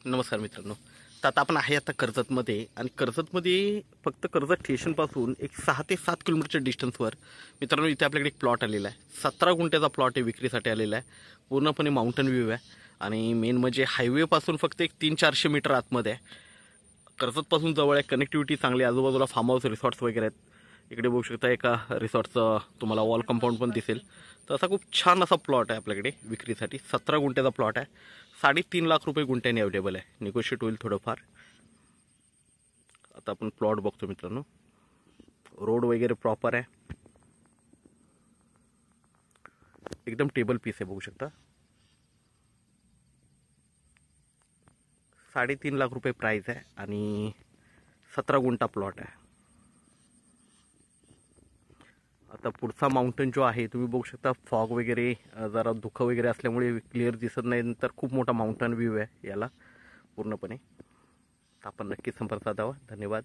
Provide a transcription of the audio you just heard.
नमस्कार मित्रांनो. तर आता आपण आहे आता कर्जतमध्ये आणि कर्जतमध्ये फक्त कर्जत स्टेशनपासून एक 6 ते 7 किलोमीटरच्या डिस्टन्सवर मित्रांनो इथे आपल्याकडे एक प्लॉट आलेला आहे. 17 गुंठ्याचा प्लॉट आहे, विक्रीसाठी आलेला आहे. पूर्णपणे माउंटन व्ह्यू आहे आणि मेन म्हणजे हायवेपासून फक्त एक 300-400 मीटर आतमध्ये आहे. कर्जतपासून जवळ आहे, कनेक्टिव्हिटी चांगली, आजूबाजूला फार्म हाऊस रिसॉर्ट्स वगैरे आहेत. इकडे बघू शकता एका रिसॉर्टचं तुम्हाला वॉल कंपाऊंड पण दिसेल. तर असा खूप छान असा प्लॉट आहे आपल्याकडे विक्रीसाठी. 17 गुंठ्याचा प्लॉट आहे. 3.5 लाख रुपये गुंठ्याने अवेलेबल आहे. निगोशिएट होईल थोडंफार. आता आपण प्लॉट बघतो मित्रांनो. रोड वगैरे प्रॉपर आहे, एकदम टेबल पीस आहे. बघू शकता 3.5 लाख रुपये प्राइस आहे आणि 17 गुंठा प्लॉट आहे. आता पुढचा माउंटन जो आहे तुम्ही बघू शकता, फॉग वगैरे जरा धुकं वगैरे असल्यामुळे क्लिअर दिसत नाही, नंतर खूप मोठा माउंटन व्ह्यू आहे याला पूर्णपणे. आपण नक्की संपर्क साधावा. धन्यवाद.